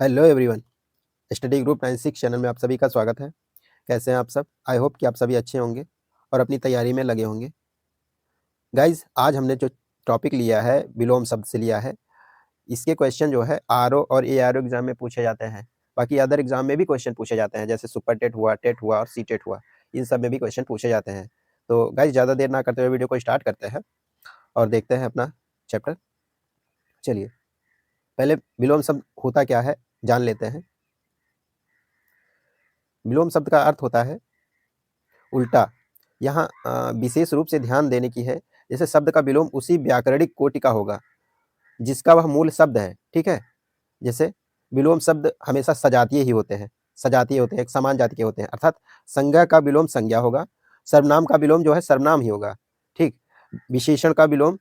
Hello everyone, study group 96 channel में आप सभी का स्वागत है। कैसे हैं आप सब? आई होप कि आप सभी अच्छे होंगे और अपनी तैयारी में लगे होंगे। गाइस, आज हमने जो टॉपिक लिया है, विलोम शब्द से लिया है। इसके क्वेश्चन जो है आरओ और एआरओ एग्जाम में पूछे जाते हैं। बाकी अदर एग्जाम में भी क्वेश्चन पूछे जाते हैं, जैसे सुपर टेट हुआ और सी टेट हुआ। इन सब में भी क्वेश्चन पूछे जाते हैं। तो गाइस, ज़्यादा देर ना करते हुए वीडियो को स्टार्ट करते हैं और देखते हैं अपना चैप्टर। चलिए, पहले विलोम शब्द होता क्या है जान लेते हैं। विलोम शब्द का अर्थ होता है उल्टा। यहाँ विशेष रूप से ध्यान देने की है, जैसे शब्द का विलोम उसी व्याकरणिक कोटि का होगा जिसका वह मूल शब्द है। ठीक है? जैसे विलोम शब्द हमेशा सजातीय ही होते हैं, सजातीय होते हैं, एक समान जाति के होते हैं, अर्थात संज्ञा का विलोम संज्ञा होगा, सर्वनाम का विलोम जो है सर्वनाम ही होगा। ठीक? विशेषण का विलोम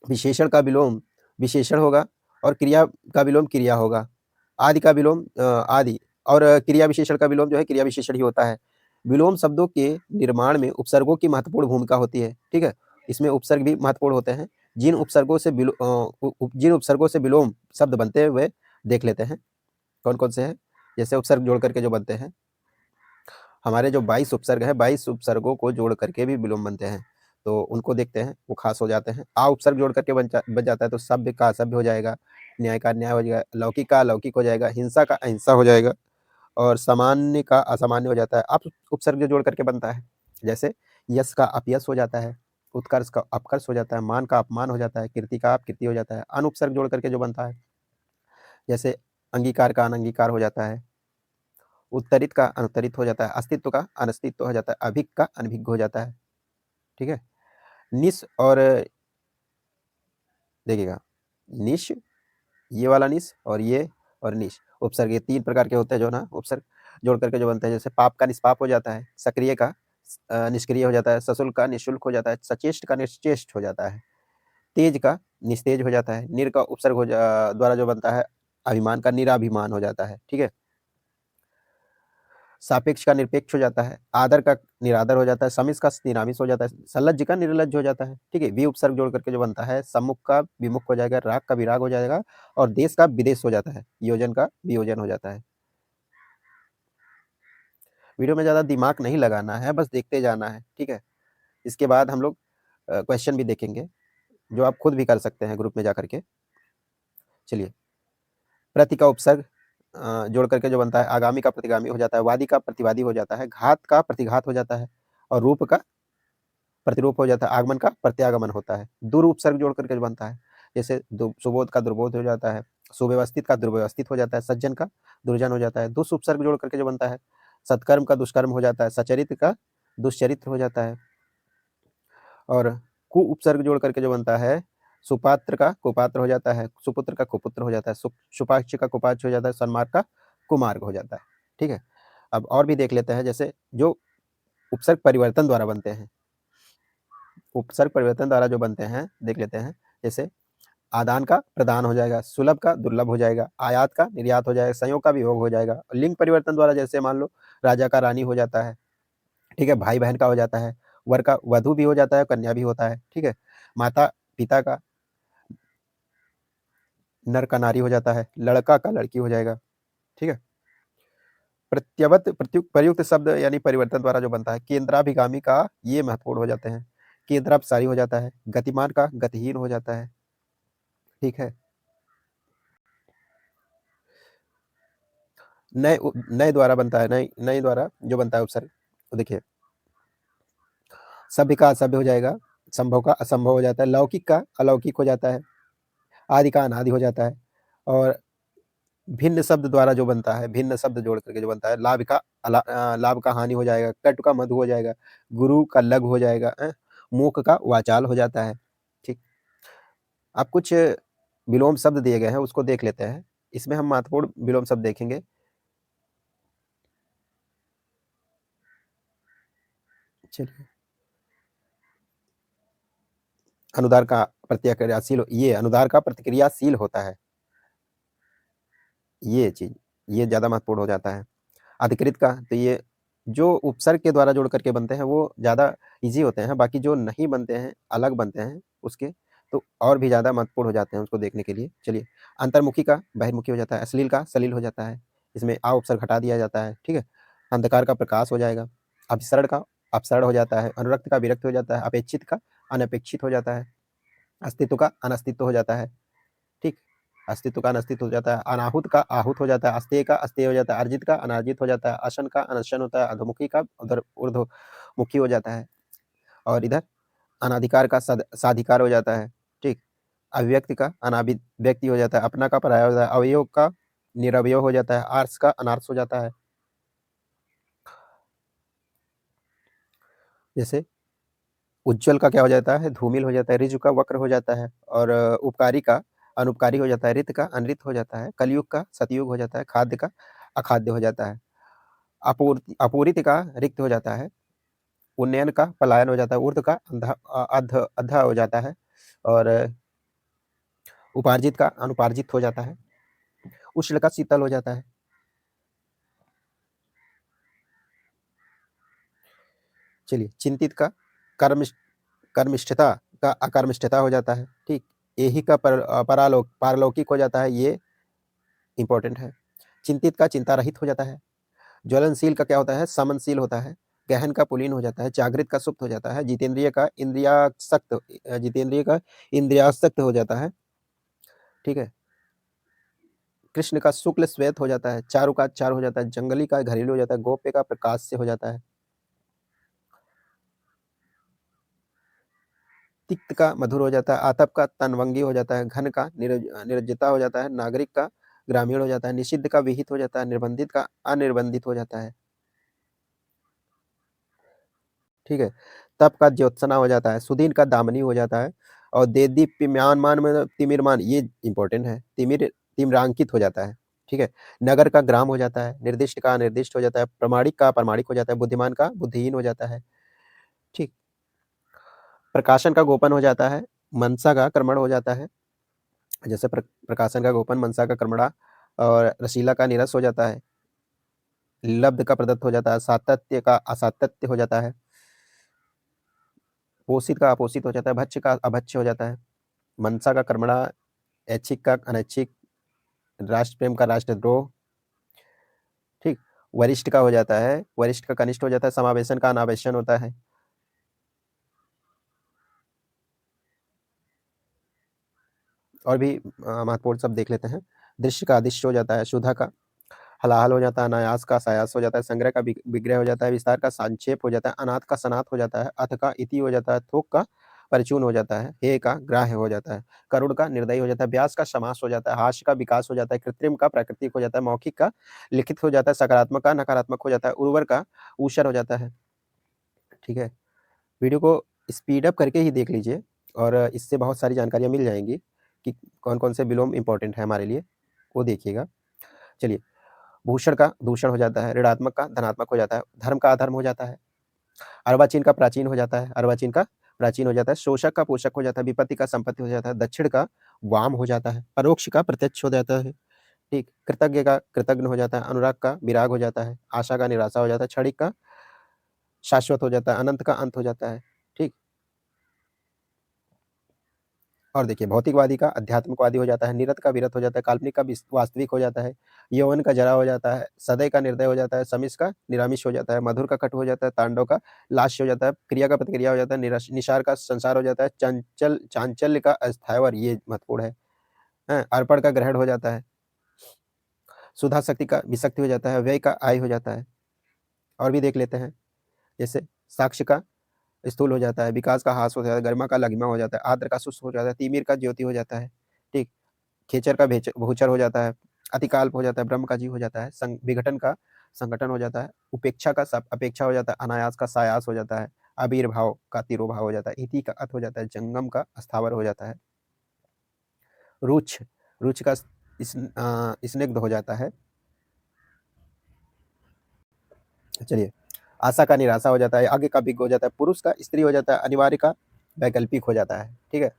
विशेषण का विलोम विशेषण होगा और क्रिया का विलोम क्रिया होगा। आदि का विलोम आदि और क्रिया विशेषण का विलोम जो है क्रिया विशेषण ही होता है। विलोम शब्दों के निर्माण में उपसर्गों की महत्वपूर्ण भूमिका होती है। ठीक है? इसमें उपसर्ग भी महत्वपूर्ण होते हैं। जिन उपसर्गों से विलोम शब्द बनते हैं वे देख लेते हैं। कौन-कौन से हैं? जैसे उपसर्ग जोड़ करके जो बनते हैं। हमारे जो 22 उपसर्ग हैं, 22 उपसर्गों को जोड़ करके भी विलोम बनते हैं। तो उनको देखते हैं, वो खास हो जाते हैं। आ उपसर्ग जोड़ करके बन जाता है, तो सभ्य का असभ्य हो जाएगा, न्याय का अन्याय हो जाएगा, लौकिक का अलौकिक हो जाएगा, हिंसा का अहिंसा हो जाएगा और सामान्य का असामान्य हो जाता है। अप उपसर्ग जो जोड़ करके बनता है, जैसे यश का अपयश हो जाता है, उत्कर्ष का अपकर्ष हो जाता है, मान का अपमान हो जाता है, कीर्ति का अपकीर्ति हो जाता है। अनुपसर्ग जोड़ करके जो बनता है, जैसे अंगीकार का अनंगीकार हो जाता है, उत्तरित का अनुत्तरित हो जाता है, अस्तित्व का अनस्तित्व हो जाता है, अभिज्ञ का अनभिज्ञ हो जाता है। ठीक है? निस और देखिएगा, निश, ये वाला निस और निश उपसर्ग, ये 3 प्रकार के होते हैं जो ना उपसर्ग जोड़ करके जो बनते हैं। जैसे पाप का निष्पाप हो जाता है, सक्रिय का निष्क्रिय हो जाता है, सशुल्क का निःशुल्क हो जाता है, सचेष्ट का निश्चेष्ट हो जाता है, तेज का निस्तेज हो जाता है, निर का उपसर्ग द्वारा जो बनता है अभिमान का निराभिमान हो जाता है। ठीक है? सापेक्ष का निरपेक्ष हो जाता है, आदर का निरादर हो जाता है, समिस का निरामिस हो जाता है, सलज्ज का निर्लज्ज हो जाता है। ठीक है? वि उपसर्ग जोड़ करके जो बनता है, सम्मुख का विमुख हो जाएगा, राग का विराग हो जाएगा और देश का विदेश हो जाता है, योजन का वियोजन हो जाता है। वीडियो में ज़्यादा दिमाग नहीं लगाना है, बस देखते जाना है। ठीक है? इसके बाद हम लोग क्वेश्चन भी देखेंगे, जो आप खुद भी कर सकते हैं ग्रुप में जा करके। चलिए, प्रति का उपसर्ग जोड़ करके जो बनता है, आगामी का प्रतिगामी हो जाता है, वादी का प्रतिवादी हो जाता है, घात का प्रतिघात हो जाता है और रूप का प्रतिरूप हो जाता है, आगमन का प्रत्यागमन होता है। दुर उपसर्ग जोड़ करके जो बनता है, जैसे सुबोध का दुर्बोध हो जाता है, सुव्यवस्थित का दुर्व्यवस्थित हो जाता है, सज्जन का दुर्जन हो जाता है। दुष् उपसर्ग जोड़ करके जो बनता है, सत्कर्म का दुष्कर्म हो जाता है, सचरित्र का दुष्चरित्र हो जाता है और कु उपसर्ग जोड़ करके जो बनता है, सुपात्र का कुपात्र हो जाता है, सुपुत्र का कुपुत्र हो जाता है, सुपाच्य का कुपाच्य हो जाता है, सन्मार्ग का कुमार्ग हो जाता है। ठीक है? अब और भी देख लेते हैं, जैसे जो उपसर्ग परिवर्तन द्वारा बनते हैं, उपसर्ग परिवर्तन द्वारा जो बनते हैं देख लेते हैं। जैसे आदान का प्रदान हो जाएगा, सुलभ का दुर्लभ हो जाएगा, आयात का निर्यात हो जाएगा, संयोग का वियोग हो जाएगा। लिंग परिवर्तन द्वारा जैसे मान लो राजा का रानी हो जाता है। ठीक है? भाई बहन का हो जाता है, वर का वधु भी हो जाता है, कन्या भी होता है। ठीक है? माता पिता का नर का नारी हो जाता है, लड़का का लड़की हो जाएगा। ठीक है? प्रत्यवत प्रत्युक्त प्रयुक्त शब्द यानी परिवर्तन द्वारा जो बनता है, केंद्राभिगामी का ये महत्वपूर्ण हो जाते हैं, केंद्रापसारी हो जाता है, गतिमान का गतिहीन हो जाता है। ठीक है? नए द्वारा बनता है, नए द्वारा जो बनता है उपसर्ग, तो देखिए, सभ्य का असभ्य हो जाएगा, संभव का असंभव हो जाता है, लौकिक का अलौकिक हो जाता है, आदि का अनादि हो जाता है और भिन्न शब्द द्वारा जो बनता है, भिन्न शब्द जोड़ करके जो बनता है, लाभ का हानि हो जाएगा, कटु का मधु हो जाएगा, गुरु का लघु हो जाएगा, मूक का वाचाल हो जाता है। ठीक? अब कुछ विलोम शब्द दिए गए हैं, उसको देख लेते हैं। इसमें हम महत्वपूर्ण विलोम शब्द देखेंगे। चलिए, अनुदार का प्रतिक्रियाशील, ये अनुदार का प्रतिक्रियाशील होता है, ये चीज़, ये ज़्यादा महत्वपूर्ण हो जाता है। अधिकृत का, तो ये जो उपसर्ग के द्वारा जोड़ करके बनते हैं वो ज़्यादा ईज़ी होते हैं, बाकी जो नहीं बनते हैं, अलग बनते हैं उसके, तो और भी ज़्यादा महत्वपूर्ण हो जाते हैं उसको देखने के लिए। चलिए, अंतर्मुखी का बहिर्मुखी हो जाता है, अश्लील का सलील हो जाता है, इसमें आ उपसर्ग हटा दिया जाता है, ठीक है? अंधकार का प्रकाश हो जाएगा, अभिसरण का अपसरण हो जाता है, अनुरक्त का विरक्त हो जाता है, अपेक्षित का अनपेक्षित हो जाता है, अस्तित्व का अनस्तित्व हो जाता है, ठीक? अस्तित्व का अनस्तित्व हो जाता है, अनाहुत का आहूत हो जाता है, अस्तेय का अस्तेय हो जाता है, अर्जित का अनार्जित हो जाता है, अशन का अनशन होता है, अधोमुखी का उधर ऊर्ध्वमुखी हो जाता है और इधर अनाधिकार का साधिकार हो जाता है, ठीक? अभिव्यक्ति का अनाभिव्यक्ति हो जाता है, अपना का पराया हो जाता है, अवयव का निरवयव हो जाता है, आर्स का अनार्स हो जाता है। जैसे उज्ज्वल का क्या हो जाता है? धूमिल हो जाता है, ऋजु का वक्र हो जाता है और उपकारी का अनुपकारी हो जाता है, रित का अनरित हो जाता है, कलयुग का सतयुग हो जाता है, खाद्य का अखाद्य हो जाता है, अपूरित का रिक्त हो जाता है, उन्नयन का पलायन हो जाता है, ऊर्ध्व का अधा हो जाता है और उपार्जित का अनुपार्जित हो जाता है, उष्ण का शीतल हो जाता है। चलिए, चिंतित का कर्मिष्ठता का अकर्मिष्ठता हो जाता है, ठीक? एहि का पारलौकिक हो जाता है, ये इंपॉर्टेंट है। चिंतित का चिंता रहित हो जाता है, ज्वलनशील का क्या होता है? समनशील होता है, गहन का पुलीन हो जाता है, जागृत का सुप्त हो जाता है, जितेंद्रिय का इंद्रियासक्त हो जाता है, ठीक है? कृष्ण का शुक्ल श्वेत हो जाता है, चारु का चार हो जाता है, जंगली का घरेलू हो जाता है, गोप्य का प्रकाश से हो जाता है, तिक्त का मधुर हो जाता है, आतप का तनवंगी हो जाता है, घन का निरज्जता हो जाता है, नागरिक का ग्रामीण हो जाता है, निषिद्ध का विहित हो जाता है, निर्बंधित का अनिर्बंधित हो जाता है, ठीक है? तप का ज्योत्सना हो जाता है, सुदीन का दामनी हो जाता है और देदीप्यमान मान में तिमिरमान, ये इंपॉर्टेंट है, तिम्रांकित हो जाता है, ठीक है? नगर का ग्राम हो जाता है, निर्दिष्ट का अनिर्दिष्ट हो जाता है, प्रमाणिक का अप्रमाणिक हो जाता है, बुद्धिमान का बुद्धिहीन हो जाता है, ठीक? प्रकाशन का गोपन हो जाता है, मनसा का कर्मण हो जाता है, जैसे प्रकाशन का गोपन, मनसा का कर्मणा और रसीला का निरस हो जाता है, लब्ध का प्रदत्त हो जाता है, सातत्य का असातत्य हो जाता है, पोषित का अपोषित हो जाता है, भक्ष्य का अभक्ष्य हो जाता है, मनसा का कर्मणा, ऐच्छिक का अनैच्छिक, राष्ट्र प्रेम का राष्ट्रद्रोह, ठीक? वरिष्ठ का हो जाता है, वरिष्ठ का कनिष्ठ हो जाता है, समावेशन का अनावेशन होता है, और भी महत्वपूर्ण सब देख लेते हैं। दृश्य का अदृश्य हो जाता है, शुद्धा का हलाहल हो जाता है, अनायास का सायास हो जाता है, संग्रह का विग्रह हो जाता है, विस्तार का संक्षेप हो जाता है, अनाथ का सनाथ हो जाता है, अथ का इति हो जाता है, थोक का परिचून हो जाता है, हे का ग्राह्य हो जाता है, करुण का निर्दयी हो जाता है, व्यास का समास हो जाता है, हास्य का विकास हो जाता है, कृत्रिम का प्राकृतिक हो जाता है, मौखिक का लिखित हो जाता है, सकारात्मक का नकारात्मक हो जाता है, उर्वर का ऊषर हो जाता है, ठीक है? वीडियो को स्पीड अप करके ही देख लीजिए और इससे बहुत सारी जानकारियाँ मिल जाएँगी कि कौन-कौन से विलोम इम्पोर्टेंट है हमारे लिए, वो देखिएगा। चलिए, भूषण का दूषण हो जाता है, ऋणात्मक का धनात्मक हो जाता है, धर्म का अधर्म हो जाता है, अर्वाचीन का प्राचीन हो जाता है, अर्वाचीन का प्राचीन हो जाता है, शोषक का पोषक हो जाता है, विपत्ति का संपत्ति हो जाता है, दक्षिण का वाम हो जाता है, परोक्ष का प्रत्यक्ष हो जाता है, ठीक? कृतज्ञ का कृतघ्न हो जाता है, अनुराग का विराग हो जाता है, आशा का निराशा हो जाता है, क्षणिक का शाश्वत हो जाता है, अनंत का अंत हो जाता है, ठीक? और देखिए, भौतिकवादी का अध्यात्मकवादी हो जाता है, निरत का विरत हो जाता है, काल्पनिक का वास्तविक हो जाता है, यौवन का जरा हो जाता है, सदै का निर्दय हो जाता है, समिष का निरामिष हो जाता है, मधुर का कटु हो जाता है, तांडव का लास्य हो जाता है, क्रिया का प्रतिक्रिया हो जाता है, निसार का संसार हो जाता है, चांचल्य का अस्थावर, ये महत्वपूर्ण है, हैं? अर्पण का ग्रहण हो जाता है, सुधा शक्ति का विशक्ति हो जाता है, व्यय का आय हो जाता है। और भी देख लेते हैं, जैसे साक्ष्य का स्थूल हो जाता है, विकास का ह्रास हो जाता है, गरिमा का लघिमा हो जाता है, आर्द्र का शुष्क हो जाता है, तिमिर का ज्योति हो जाता है, ठीक? खेचर का भूचर हो जाता है, अतिकाल्प हो जाता है, ब्रह्म का जीव हो जाता है, विघटन का संगठन हो जाता है, उपेक्षा का अपेक्षा हो जाता है, अनायास का सायास हो जाता है, आविर्भाव का तिरोभाव हो जाता है, इति का अत हो जाता है, जंगम का स्थावर हो जाता है, रुच्छ रुच्छ का स्निग्ध हो जाता है। चलिए, आशा का निराशा हो जाता है, आगे का विज्ञ हो जाता है, पुरुष का स्त्री हो जाता है, अनिवार्य का वैकल्पिक हो जाता है, ठीक है?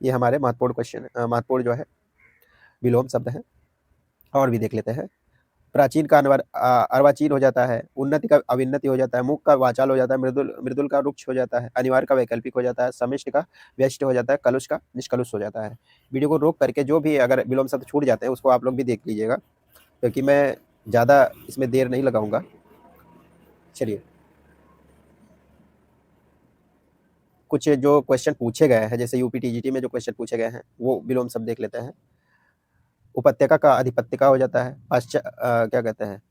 ये हमारे महत्वपूर्ण जो है विलोम शब्द है। और भी देख लेते हैं। प्राचीन का अर्वाचीन हो जाता है, उन्नति का अविन्नति हो जाता है, मुख का वाचाल हो जाता है, मृदुल मृदुल का रुक्ष हो जाता है, अनिवार्य का वैकल्पिक हो जाता है, समिष्ट का व्यष्ट हो जाता है, कलुष का निष्कलुष हो जाता है। वीडियो को रोक करके जो भी अगर विलोम शब्द छूट जाते हैं उसको आप लोग भी देख लीजिएगा, क्योंकि मैं ज़्यादा इसमें देर नहीं लगाऊंगा। चलिए, कुछ जो क्वेश्चन पूछे गए हैं, जैसे यूपी टीजीटी में जो क्वेश्चन पूछे गए हैं वो विलोम शब्द देख लेते हैं। उपत्यका का अधिपत्य का हो जाता है, क्या कहते हैं,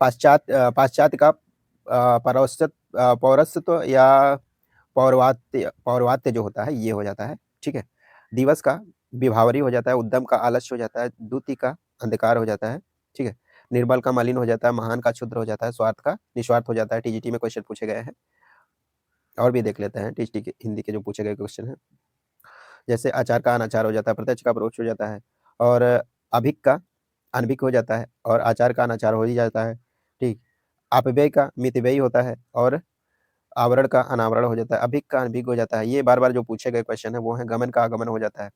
पाश्चात्य का पौरस्त्य या पौर्वात्य जो होता है ये हो जाता है। ठीक है, दिवस का विभावरी हो जाता है, उद्यम का आलस्य हो जाता है, द्युति का अंधकार हो जाता है। ठीक है, निर्बल का मलिन हो जाता है, महान का क्षुद्र हो जाता है, स्वार्थ का निस्वार्थ हो जाता है। टीजीटी में क्वेश्चन पूछे गए हैं, और भी देख लेते हैं टीजीटी के हिंदी के जो पूछे गए क्वेश्चन है। जैसे आचार का अनाचार हो जाता है, प्रत्यक्ष का परोक्ष हो जाता है, और अभिक का अनभिक हो जाता है, और आचार का अनाचार हो ही जाता है। ठीक, अपव्यय का मितव्ययी होता है, और आवरण का अनावरण हो जाता है, अभिक का अनभिक हो जाता है। ये बार बार जो पूछे गए क्वेश्चन है वो है। गमन का आगमन हो जाता है,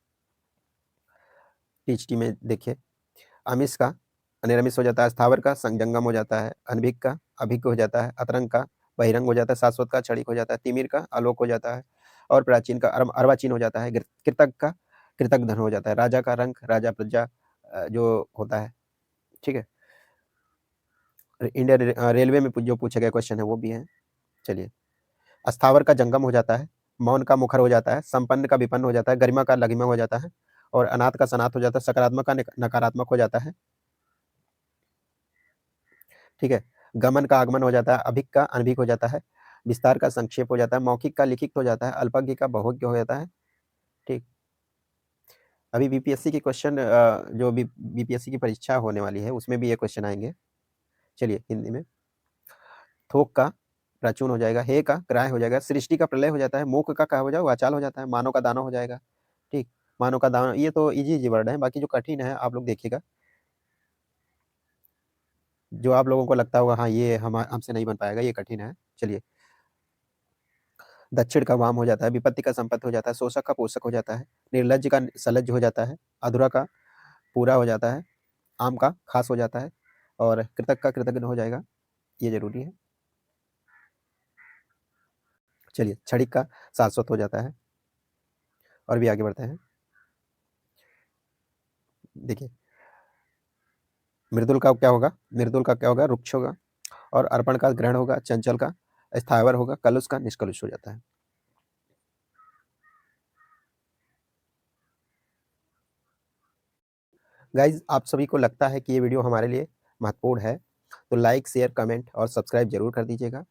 टीचटी में देखिए। अमिश का अनिरमिश हो जाता है, स्थावर का संजंगम हो जाता है, अनभिक का अभिक हो जाता है, अतरंग का बहिरंग हो जाता है, शाश्वत का क्षणिक हो जाता है, तिमिर का आलोक हो जाता है, और प्राचीन का अर्वाचीन हो जाता है, कृतक का कृतक धन हो जाता है, राजा का रंग राजा प्रजा जो होता है। ठीक है, इंडियन रेलवे में जो पूछे गए क्वेश्चन है वो भी है। चलिए, अस्थावर का जंगम हो जाता है, मौन का मुखर हो जाता है, संपन्न का विपन्न हो जाता है, गरिमा का लघिमा हो जाता है, और अनाथ का सनाथ हो जाता है, सकारात्मक का नकारात्मक हो जाता है। ठीक है, गमन का आगमन हो जाता है, अभिक का अनभिक हो जाता है, विस्तार का संक्षेप हो जाता है, मौखिक का लिखित हो जाता है, अल्पज्ञ का बहुज्ञ हो जाता है। ठीक, अभी बीपीएससी के क्वेश्चन जो बीपीएससी की परीक्षा होने वाली है उसमें भी ये क्वेश्चन आएंगे। चलिए, हिंदी में थोक का प्राचून हो जाएगा, हे का ग्राह्य हो जाएगा, सृष्टि का प्रलय हो जाता है, मूक का क्या हो जाएगा, वाचाल हो जाता है, मानव का दानव हो जाएगा। ठीक, मानव का दानव, ये तो इजी इजी वर्ड है, बाकी जो कठिन है आप लोग देखिएगा, जो आप लोगों को लगता होगा हाँ ये हमसे नहीं बन पाएगा, ये कठिन है। चलिए, दक्षिण का वाम हो जाता है, विपत्ति का संपत्ति हो जाता है, शोषक का पोषक हो जाता है, निर्लज्ज का सलज्ज हो जाता है, अधूरा का पूरा हो जाता है, आम का खास हो जाता है, और कृतक का कृतज्ञ हो जाएगा, ये जरूरी है। चलिए, क्षणिक का शाश्वत हो जाता है, और भी आगे बढ़ते हैं। देखिए, मृदुल का क्या होगा, मृदुल का क्या होगा, रुक्ष होगा, और अर्पण का ग्रहण होगा, चंचल का स्थावर होगा, कलुष का निष्कलुष हो जाता है। गाइज, आप सभी को लगता है कि ये वीडियो हमारे लिए महत्वपूर्ण है तो लाइक शेयर कमेंट और सब्सक्राइब जरूर कर दीजिएगा।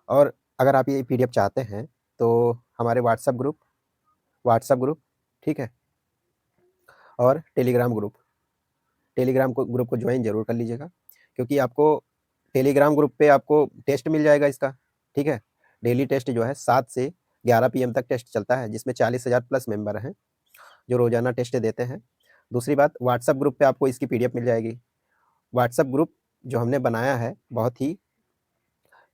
और अगर आप ये पीडीएफ चाहते हैं तो हमारे व्हाट्सएप ग्रुप, ठीक है, और टेलीग्राम को ग्रुप को ज्वाइन जरूर कर लीजिएगा, क्योंकि आपको टेलीग्राम ग्रुप पे आपको टेस्ट मिल जाएगा इसका। ठीक है, डेली टेस्ट जो है 7 से 11 PM तक टेस्ट चलता है, जिसमें 40,000 प्लस मेंबर हैं जो रोजाना टेस्ट देते हैं। दूसरी बात, व्हाट्सएप ग्रुप पे आपको इसकी पीडीएफ मिल जाएगी। व्हाट्सएप ग्रुप जो हमने बनाया है बहुत ही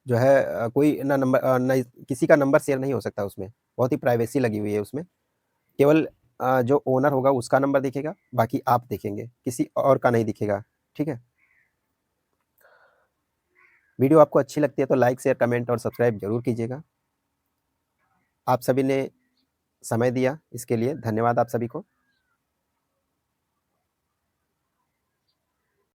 जो है कोई ना नंबर ना किसी का नंबर शेयर नहीं हो सकता उसमें, बहुत ही प्राइवेसी लगी हुई है उसमें। केवल जो ओनर होगा उसका नंबर दिखेगा, बाकी आप देखेंगे, किसी और का नहीं दिखेगा। ठीक है, वीडियो आपको अच्छी लगती है तो लाइक शेयर कमेंट और सब्सक्राइब जरूर कीजिएगा। आप सभी ने समय दिया, इसके लिए धन्यवाद आप सभी को।